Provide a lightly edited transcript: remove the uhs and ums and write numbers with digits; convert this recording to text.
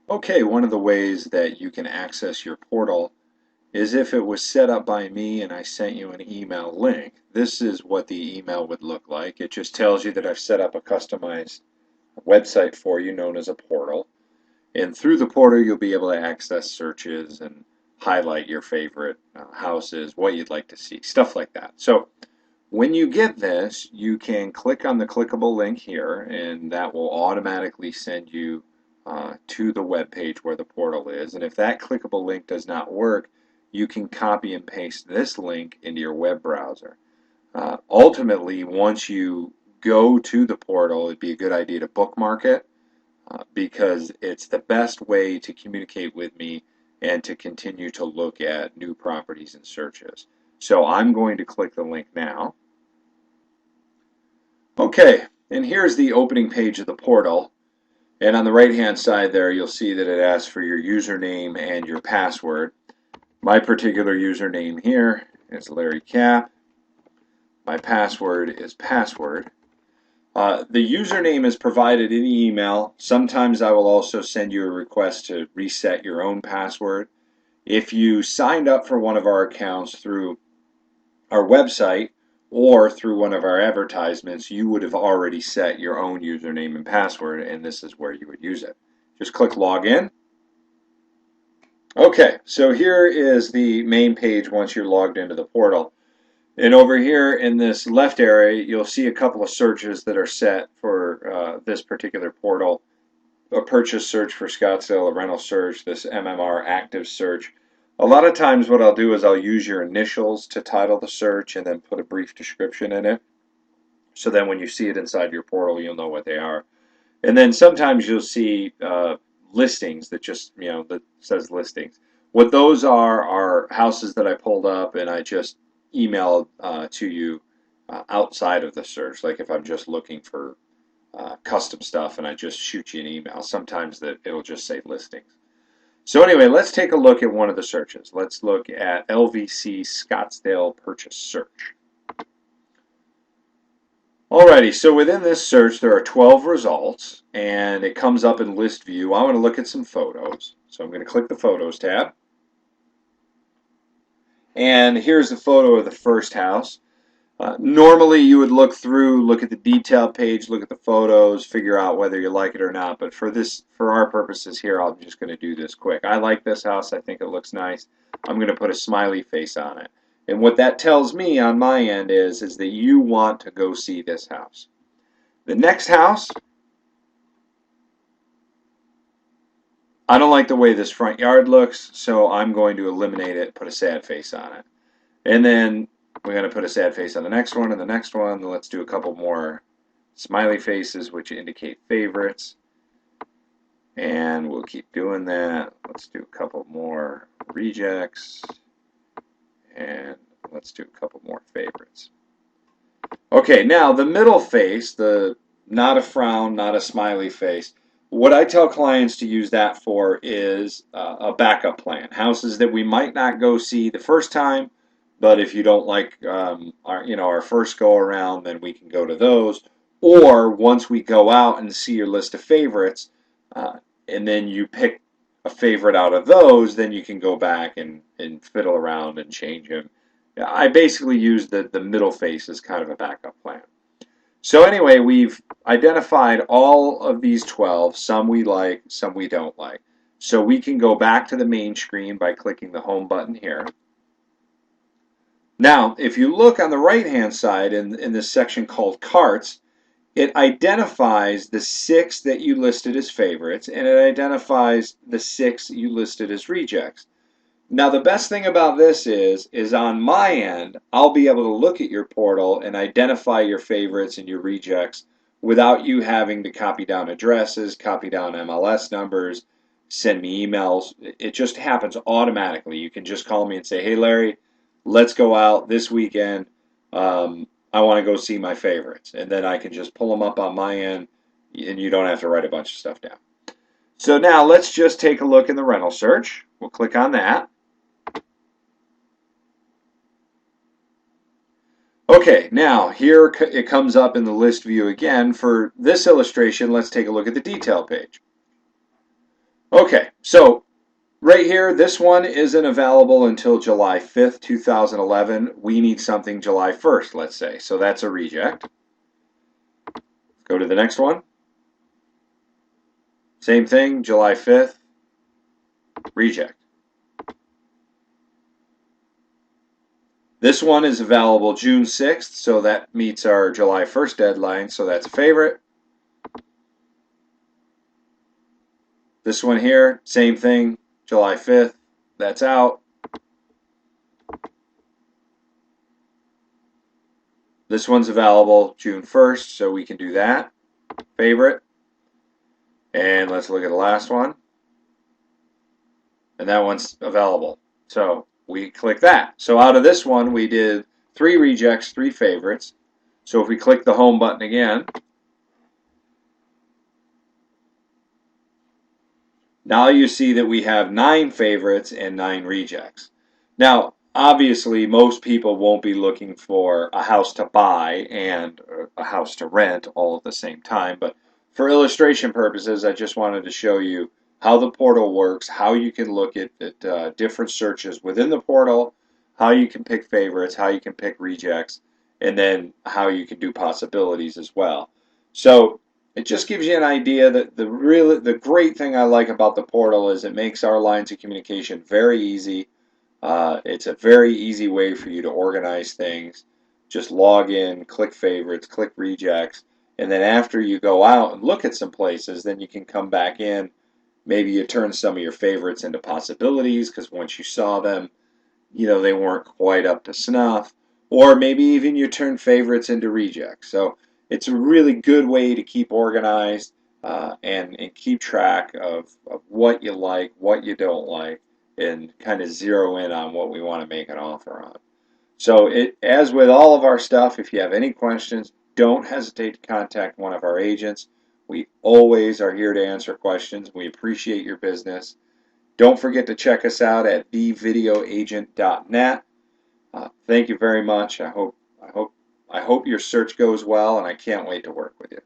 Okay, one of the ways that you can access your portal is if it was set up by me and I sent you an email link. This is what the email would look like. It just tells you that I've set up a customized website for you known as a portal. And through the portal, you'll be able to access searches and highlight your favorite houses, what you'd like to see, stuff like that. So when you get this, you can click on the clickable link here, and that will automatically send you to the web page where the portal is. And if that clickable link does not work, you can copy and paste this link into your web browser. Ultimately, once you go to the portal, it'd be a good idea to bookmark it because it's the best way to communicate with me and to continue to look at new properties and searches. So I'm going to click the link now. Okay, and here's the opening page of the portal. And on the right-hand side there, you'll see that it asks for your username and your password. My particular username here is Larry Cap. My password is password. The username is provided in the email. Sometimes I will also send you a request to reset your own password. If you signed up for one of our accounts through our website or through one of our advertisements, you would have already set your own username and password, and this is where you would use it. Just click login. Okay, so here is the main page once you're logged into the portal. And over here in this left area, you'll see a couple of searches that are set for this particular portal. A purchase search for Scottsdale, a rental search, this MMR active search. A lot of times what I'll do is I'll use your initials to title the search and then put a brief description in it. So then when you see it inside your portal, you'll know what they are. And then sometimes you'll see listings that just, that says listings. What those are houses that I pulled up and I just emailed to you outside of the search. Like if I'm just looking for custom stuff and I just shoot you an email, sometimes that it'll just say listings. So anyway, let's take a look at one of the searches. Let's look at LVC Scottsdale purchase search. Alrighty, so within this search there are 12 results and it comes up in list view. I want to look at some photos. So I'm going to click the photos tab. And here's a photo of the first house. Normally you would look at the detail page, look at the photos, figure out whether you like it or not. But for our purposes here, I'm just going to do this quick. I like this house. I think it looks nice. I'm going to put a smiley face on it. And what that tells me on my end is that you want to go see this house. The next house, I don't like the way this front yard looks, so I'm going to eliminate it, put a sad face on it. And then we're going to put a sad face on the next one and the next one. Let's do a couple more smiley faces, which indicate favorites. And we'll keep doing that. Let's do a couple more rejects. And let's do a couple more favorites. Okay, now the middle face, the not a frown, not a smiley face, what I tell clients to use that for is a backup plan. Houses that we might not go see the first time, but if you don't like our first go around, then we can go to those. Or once we go out and see your list of favorites, and then you pick a favorite out of those, then you can go back and fiddle around and change them. I basically use the middle face as kind of a backup plan. So anyway, we've identified all of these 12. Some we like, some we don't like. So we can go back to the main screen by clicking the home button here. Now, if you look on the right-hand side in this section called carts, it identifies the 6 that you listed as favorites, and it identifies the 6 you listed as rejects. Now, the best thing about this is on my end, I'll be able to look at your portal and identify your favorites and your rejects without you having to copy down addresses, copy down MLS numbers, send me emails. It just happens automatically. You can just call me and say, hey, Larry, let's go out this weekend. I want to go see my favorites. And then I can just pull them up on my end, and you don't have to write a bunch of stuff down. So now let's just take a look in the rental search. We'll click on that. Okay, now here it comes up in the list view again. For this illustration, let's take a look at the detail page. Okay, so right here, this one isn't available until July 5th, 2011. We need something July 1st, let's say. So that's a reject. Go to the next one. Same thing, July 5th, reject. This one is available June 6th, so that meets our July 1st deadline, so that's a favorite. This one here, same thing, July 5th, that's out. This one's available June 1st, so we can do that. Favorite. And let's look at the last one. And that one's available. So we click that. So out of this one, we did 3 rejects, 3 favorites. So if we click the home button again, now you see that we have 9 favorites and 9 rejects. Now, obviously, most people won't be looking for a house to buy and a house to rent all at the same time, but for illustration purposes, I just wanted to show you how the portal works, how you can look at different searches within the portal, how you can pick favorites, how you can pick rejects, and then how you can do possibilities as well. So it just gives you an idea that the great thing I like about the portal is it makes our lines of communication very easy. It's a very easy way for you to organize things. Just log in, click favorites, click rejects, and then after you go out and look at some places, then you can come back in. Maybe you turn some of your favorites into possibilities because once you saw them, you know, they weren't quite up to snuff. Or maybe even you turn favorites into rejects. So it's a really good way to keep organized and keep track of what you like, what you don't like, and kind of zero in on what we want to make an offer on. So as with all of our stuff, if you have any questions, don't hesitate to contact one of our agents. We always are here to answer questions. We appreciate your business. Don't forget to check us out at thevideoagent.net. Thank you very much. I hope your search goes well, and I can't wait to work with you.